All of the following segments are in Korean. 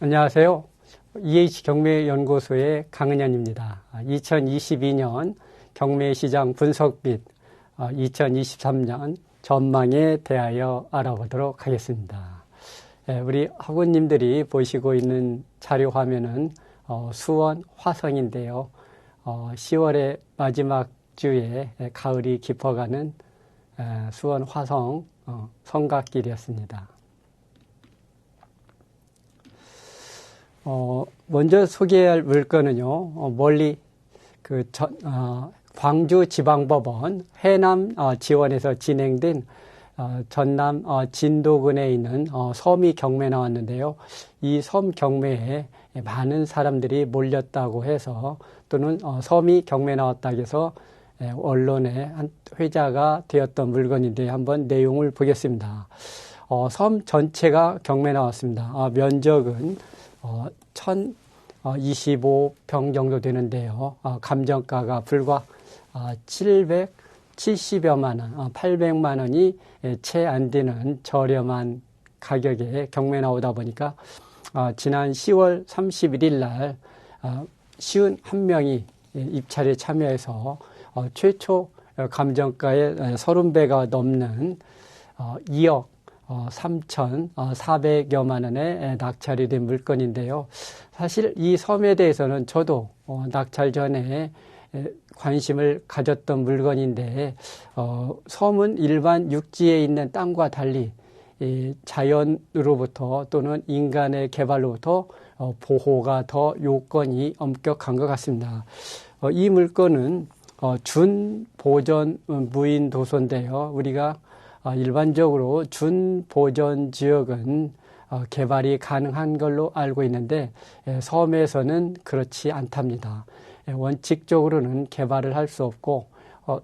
안녕하세요. 경매연구소의 강은현입니다. 2022년 경매시장 분석 및 2023년 전망에 대하여 알아보도록 하겠습니다. 우리 학우님들이 보시고 있는 자료 화면은 수원 화성인데요. 10월의 마지막 주에 가을이 깊어가는 수원 화성 성곽길이었습니다. 먼저 소개할 물건은요, 멀리 광주지방법원 해남 지원에서 진행된 전남 진도군에 있는 섬이 경매 나왔는데요. 이 섬 경매에 많은 사람들이 몰렸다고 해서 또는 섬이 경매 나왔다고 해서 언론의 한 회자가 되었던 물건인데 한번 내용을 보겠습니다. 섬 전체가 경매 나왔습니다. 면적은 1025평 정도 되는데요. 감정가가 불과 770여만 원, 800만 원이 채 안 되는 저렴한 가격에 경매 나오다 보니까 지난 10월 31일 날 51명이 입찰에 참여해서 최초 감정가의 30배가 넘는 2억 3,400여만 원에 낙찰이 된 물건인데요. 사실 이 섬에 대해서는 저도 낙찰 전에 관심을 가졌던 물건인데 섬은 일반 육지에 있는 땅과 달리 자연으로부터 또는 인간의 개발로부터 보호가 더 요건이 엄격한 것 같습니다. 이 물건은 준보전 무인 도서인데요. 우리가 일반적으로 준보전 지역은 개발이 가능한 걸로 알고 있는데 섬에서는 그렇지 않답니다. 원칙적으로는 개발을 할 수 없고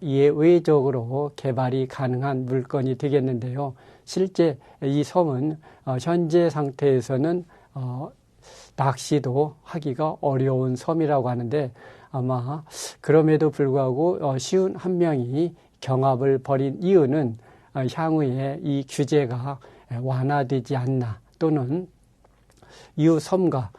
예외적으로 개발이 가능한 물건이 되겠는데요. 실제 이 섬은 현재 상태에서는 낚시도 하기가 어려운 섬이라고 하는데 아마 그럼에도 불구하고 51명이 경합을 벌인 이유는 향후에 이 규제가 완화되지 않나 또는 이후 섬과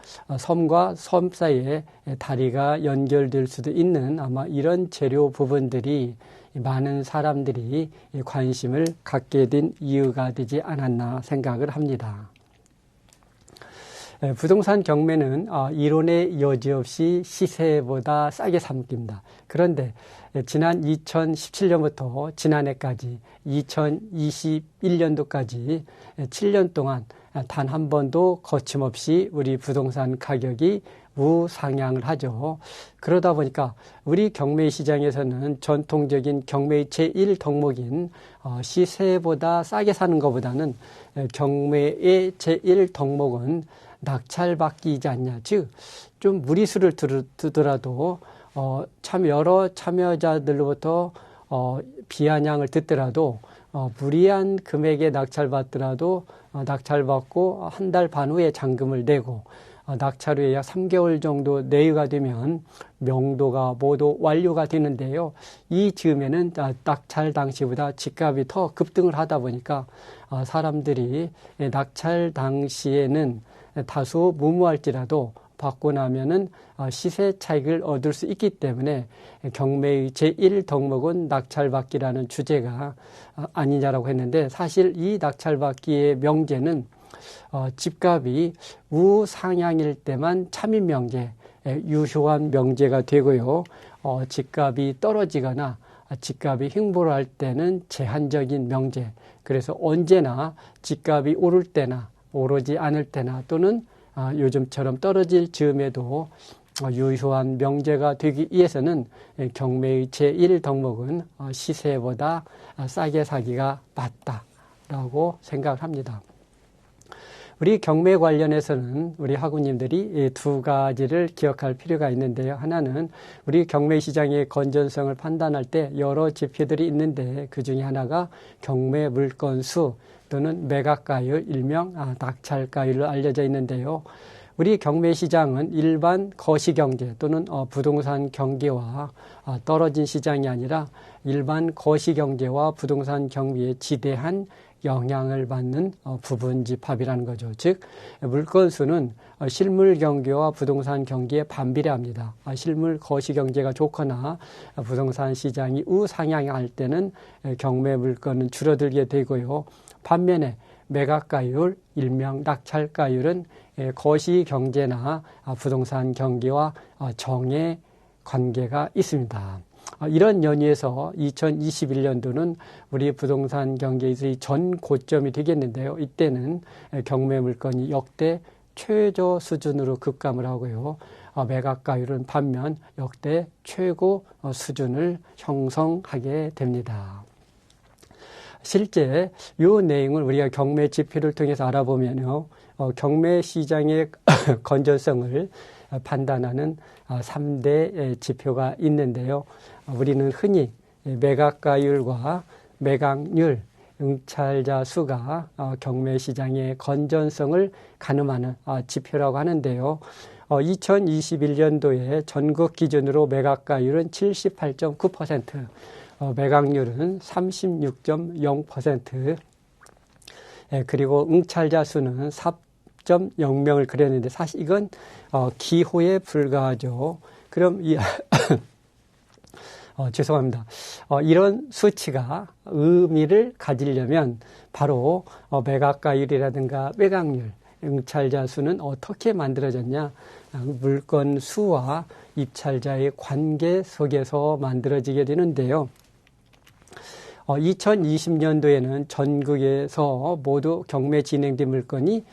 섬 사이에 다리가 연결될 수도 있는 아마 이런 재료 부분들이 많은 사람들이 관심을 갖게 된 이유가 되지 않았나 생각을 합니다. 부동산 경매는 이론의 여지없이 시세보다 싸게 삼깁니다. 그런데 지난 2017년부터 지난해까지 2021년도까지 7년 동안 단 한 번도 거침없이 우리 부동산 가격이 우상향을 하죠. 그러다 보니까 우리 경매 시장에서는 전통적인 경매의 제1덕목인 시세보다 싸게 사는 것보다는 경매의 제1덕목은 낙찰받기이지 않냐. 즉, 좀 무리수를 두더라도 참 여러 참여자들로부터 비아냥을 듣더라도 무리한 금액에 낙찰받더라도 낙찰받고 한 달 반 후에 잔금을 내고 낙찰 후에 약 3개월 정도 내유가 되면 명도가 모두 완료가 되는데요. 이 즈음에는 낙찰 당시보다 집값이 더 급등을 하다 보니까 사람들이 낙찰 당시에는 다소 무모할지라도 받고 나면은 시세 차익을 얻을 수 있기 때문에 경매의 제1덕목은 낙찰받기라는 주제가 아니냐라고 했는데 사실 이 낙찰받기의 명제는 집값이 우상향일 때만 참인 명제, 유효한 명제가 되고요. 집값이 떨어지거나 집값이 횡보할 때는 제한적인 명제. 그래서 언제나 집값이 오를 때나 오르지 않을 때나 또는 요즘처럼 떨어질 즈음에도 유효한 명제가 되기 위해서는 경매의 제1덕목은 시세보다 싸게 사기가 맞다라고 생각을 합니다. 우리 경매 관련해서는 우리 학우님들이 두 가지를 기억할 필요가 있는데요. 하나는 우리 경매 시장의 건전성을 판단할 때 여러 지표들이 있는데 그 중에 하나가 경매 물건 수 또는 매각가율, 일명 낙찰가율로 알려져 있는데요. 우리 경매 시장은 일반 거시경제 또는 부동산 경기와 떨어진 시장이 아니라 일반 거시경제와 부동산 경기에 지대한 영향을 받는 부분 집합이라는 거죠. 즉 물건수는 실물 경기와 부동산 경기에 반비례합니다. 실물 거시 경제가 좋거나 부동산 시장이 우상향할 때는 경매 물건은 줄어들게 되고요. 반면에 매각가율, 일명 낙찰가율은 거시 경제나 부동산 경기와 정의 관계가 있습니다. 이런 연유에서 2021년도는 우리 부동산 경기에서의 전 고점이 되겠는데요. 이때는 경매 물건이 역대 최저 수준으로 급감을 하고요. 매각가율은 반면 역대 최고 수준을 형성하게 됩니다. 실제 이 내용을 우리가 경매 지표를 통해서 알아보면요. 경매 시장의 건전성을 판단하는 3대 지표가 있는데요. 우리는 흔히 매각가율과 매각률, 응찰자 수가 경매 시장의 건전성을 가늠하는 지표라고 하는데요. 2021년도에 전국 기준으로 매각가율은 78.9%, 매각률은 36.0%, 그리고 응찰자 수는 4.0명을 그렸는데 사실 이건 기호에 불과하죠. 그럼 죄송합니다. 이런 수치가 의미를 가지려면 바로 매각가율이라든가 매각률, 응찰자 수는 어떻게 만들어졌냐? 물건 수와 입찰자의 관계 속에서 만들어지게 되는데요. 2020년도에는 전국에서 모두 경매 진행된 물건이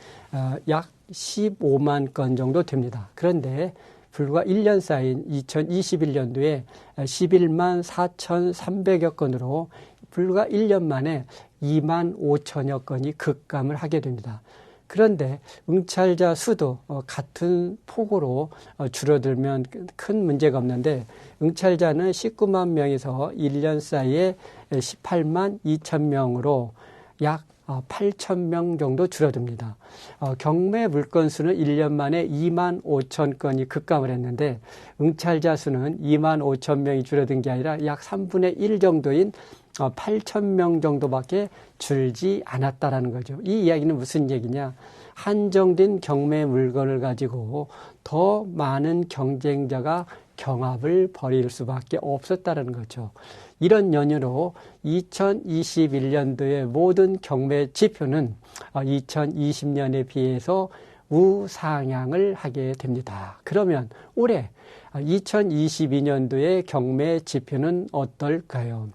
약 15만 건 정도 됩니다. 그런데 불과 1년 사이인 2021년도에 11만 4,300여 건으로 불과 1년 만에 2만 5천여 건이 급감을 하게 됩니다. 그런데 응찰자 수도 같은 폭으로 줄어들면 큰 문제가 없는데 응찰자는 19만 명에서 1년 사이에 18만 2천 명으로 약 8천 명 정도 줄어듭니다. 경매 물건 수는 1년 만에 2만 5천 건이 급감을 했는데 응찰자 수는 2만 5천 명이 줄어든 게 아니라 약 3분의 1 정도인 8천 명 정도밖에 줄지 않았다라는 거죠. 이 이야기는 무슨 얘기냐? 한정된 경매 물건을 가지고 더 많은 경쟁자가 경합을 벌일 수밖에 없었다는 거죠. 이런 연유로 2021년도의 모든 경매 지표는 2020년에 비해서 우상향을 하게 됩니다. 그러면 올해 2022년도의 경매 지표는 어떨까요?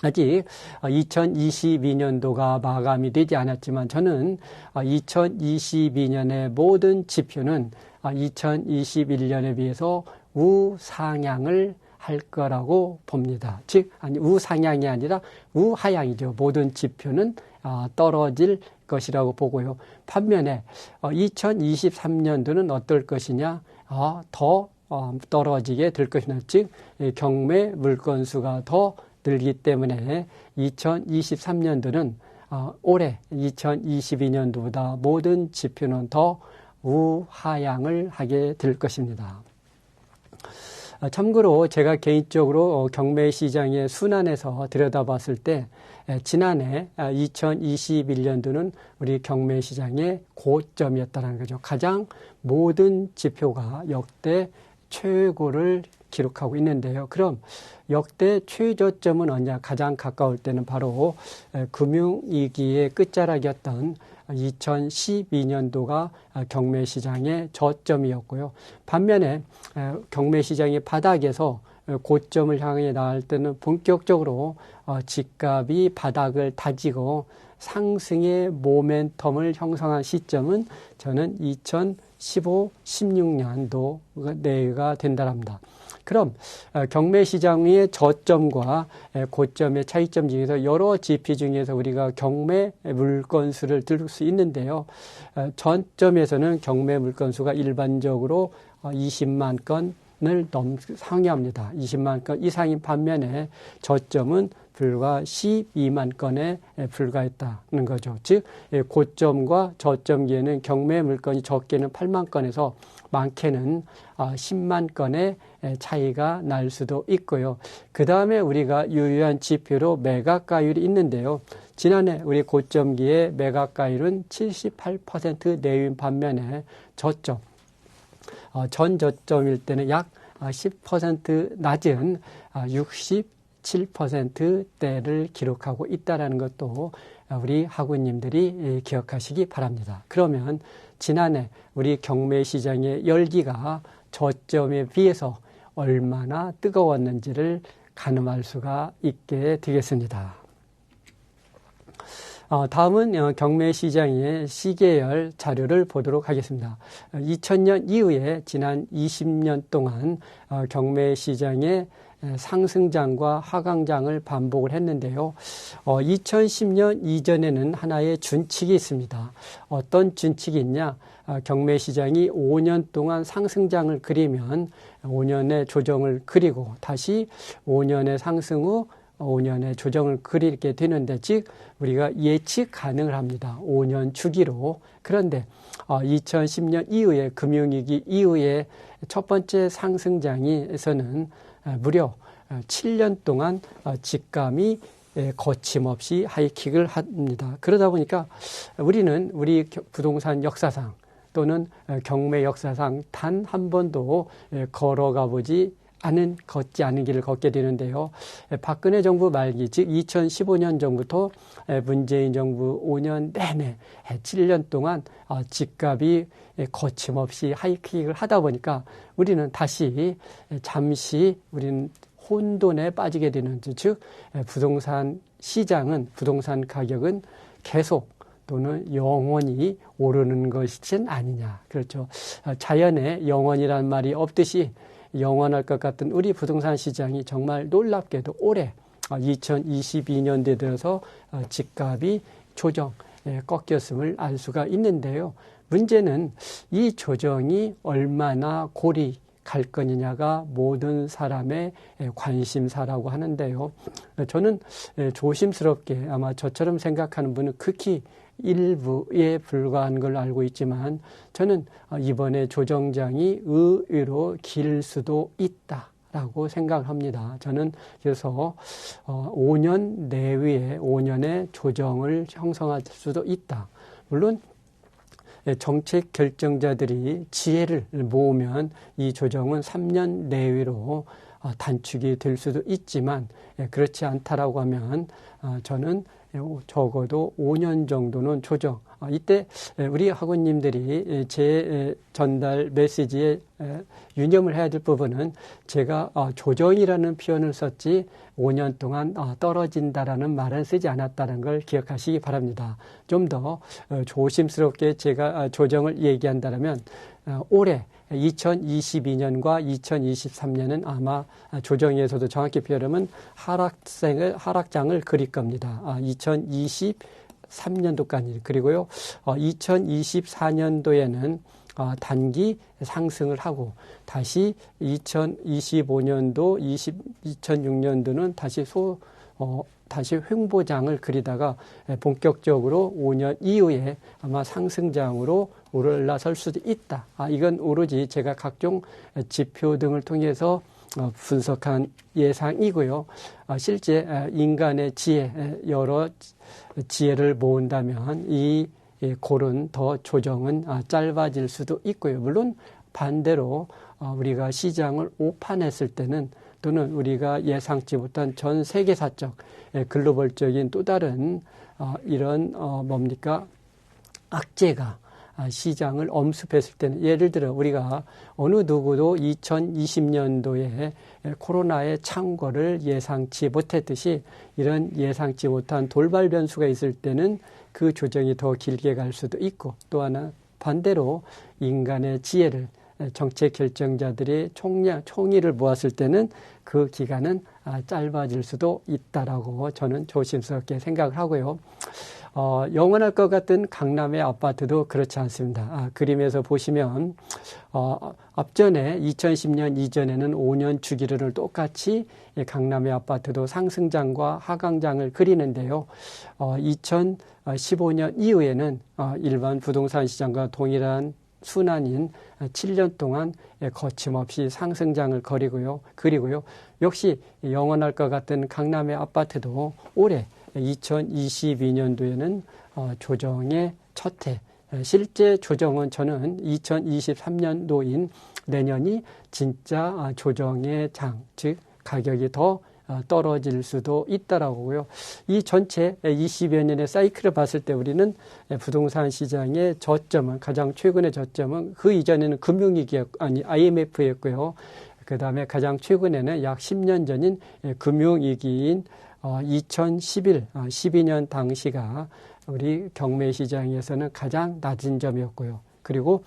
아직 2022년도가 마감이 되지 않았지만 저는 2022년의 모든 지표는 2021년에 비해서 우상향을 할 거라고 봅니다. 즉, 우상향이 아니라 우하향이죠. 모든 지표는 떨어질 것이라고 보고요. 반면에 2023년도는 어떨 것이냐? 더 떨어지게 될 것이냐. 즉, 경매 물건 수가 더 늘기 때문에 2023년도는 올해 2022년도보다 모든 지표는 더 우하향을 하게 될 것입니다. 참고로 제가 개인적으로 경매 시장의 순환에서 들여다봤을 때 지난해 2021년도는 우리 경매 시장의 고점이었다는 거죠. 가장 모든 지표가 역대 최고를 기록하고 있는데요. 그럼 역대 최저점은 언제 가장 가까울 때는 바로 금융위기의 끝자락이었던 2012년도가 경매 시장의 저점이었고요. 반면에 경매 시장의 바닥에서 고점을 향해 나갈 때는 본격적으로 집값이 바닥을 다지고 상승의 모멘텀을 형성한 시점은 저는 2015, 16년도 내가 된다랍니다. 그럼 경매 시장의 저점과 고점의 차이점 중에서 여러 지표 중에서 우리가 경매 물건 수를 들 수 있는데요. 전점에서는 경매 물건 수가 일반적으로 20만 건을 상회합니다. 20만 건 이상인 반면에 저점은 불과 12만 건에 불과했다는 거죠. 즉 고점과 저점기에는 경매 물건이 적게는 8만 건에서 많게는 10만 건의 차이가 날 수도 있고요. 그 다음에 우리가 유효한 지표로 매각가율이 있는데요. 지난해 우리 고점기의 매각가율은 78% 내외인 반면에 저점, 전 저점일 때는 약 10% 낮은 67%대를 기록하고 있다는 것도 우리 학우님들이 기억하시기 바랍니다. 그러면 지난해 우리 경매시장의 열기가 저점에 비해서 얼마나 뜨거웠는지를 가늠할 수가 있게 되겠습니다. 다음은 경매시장의 시계열 자료를 보도록 하겠습니다. 2000년 이후에 지난 20년 동안 경매시장의 상승장과 하강장을 반복을 했는데요. 2010년 이전에는 하나의 준칙이 있습니다. 어떤 준칙이 있냐? 경매시장이 5년 동안 상승장을 그리면 5년의 조정을 그리고 다시 5년의 상승 후 5년의 조정을 그리게 되는데, 즉 우리가 예측 가능을 합니다. 5년 주기로. 그런데 2010년 이후에 금융위기 이후에 첫 번째 상승장에서는 무려 7년 동안 집값이 거침없이 하이킥을 합니다. 그러다 보니까 우리는 우리 부동산 역사상 또는 경매 역사상 단 한 번도 걸어가 보지 걷지 않은 길을 걷게 되는데요. 박근혜 정부 말기, 즉 2015년 전부터 문재인 정부 5년 내내 7년 동안 집값이 거침없이 하이킥을 하다 보니까 우리는 다시 잠시 우리는 혼돈에 빠지게 되는, 즉 부동산 시장은, 부동산 가격은 계속 또는 영원히 오르는 것이진 아니냐. 그렇죠. 자연에 영원이라는 말이 없듯이 영원할 것 같은 우리 부동산 시장이 정말 놀랍게도 올해 2022년도에 들어서 집값이 조정 꺾였음을 알 수가 있는데요. 문제는 이 조정이 얼마나 골이 갈 거느냐가 모든 사람의 관심사라고 하는데요. 저는 조심스럽게, 아마 저처럼 생각하는 분은 극히 일부에 불과한 걸 알고 있지만, 저는 이번에 조정장이 의외로 길 수도 있다라고 생각을 합니다. 저는 그래서 5년 내외에 5년의 조정을 형성할 수도 있다. 물론 정책 결정자들이 지혜를 모으면 이 조정은 3년 내외로 단축이 될 수도 있지만, 그렇지 않다라고 하면 저는 적어도 5년 정도는 조정. 이때 우리 학우님들이 제 전달 메시지에 유념을 해야 될 부분은, 제가 조정이라는 표현을 썼지 5년 동안 떨어진다라는 말은 쓰지 않았다는 걸 기억하시기 바랍니다. 좀 더 조심스럽게 제가 조정을 얘기한다면, 올해 2022년과 2023년은 아마 조정에서도 정확히 표현하면 하락장을 그릴 겁니다. 2023년도까지. 그리고요, 2024년도에는 단기 상승을 하고, 다시 2025년도, 2006년도는 다시 횡보장을 그리다가 본격적으로 5년 이후에 아마 상승장으로 올라설 수도 있다. 이건 오로지 제가 각종 지표 등을 통해서 분석한 예상이고요. 실제 인간의 지혜, 여러 지혜를 모은다면 이 골은 더 조정은 짧아질 수도 있고요. 물론 반대로 우리가 시장을 오판했을 때는, 또는 우리가 예상치 못한 전 세계사적 글로벌적인 또 다른 이런 악재가 시장을 엄습했을 때는, 예를 들어 우리가 어느 누구도 2020년도에 코로나의 창궐을 예상치 못했듯이, 이런 예상치 못한 돌발 변수가 있을 때는 그 조정이 더 길게 갈 수도 있고, 또 하나 반대로 인간의 지혜를, 정책 결정자들의 총의를 모았을 때는 그 기간은 짧아질 수도 있다라고 저는 조심스럽게 생각을 하고요. 영원할 것 같은 강남의 아파트도 그렇지 않습니다. 그림에서 보시면 앞전에 2010년 이전에는 5년 주기를 똑같이 강남의 아파트도 상승장과 하강장을 그리는데요. 2015년 이후에는 일반 부동산 시장과 동일한 순환인 7년 동안 거침없이 상승장을 그리고요. 역시 영원할 것 같은 강남의 아파트도 올해 2022년도에는 조정의 첫 해, 실제 조정은 저는 2023년도인 내년이 진짜 조정의 장, 즉 가격이 더 떨어질 수도 있다라고요. 이 전체 20여 년의 사이클을 봤을 때 우리는 부동산 시장의 저점은, 가장 최근의 저점은 그 이전에는 IMF였고요. 그 다음에 가장 최근에는 약 10년 전인 금융위기인 12년 당시가 우리 경매 시장에서는 가장 낮은 점이었고요. 그리고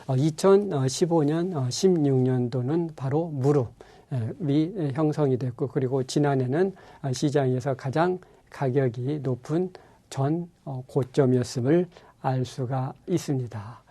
2015년, 16년도는 바로 무릎이 형성이 됐고, 그리고 지난해는 시장에서 가장 가격이 높은 전 고점이었음을 알 수가 있습니다.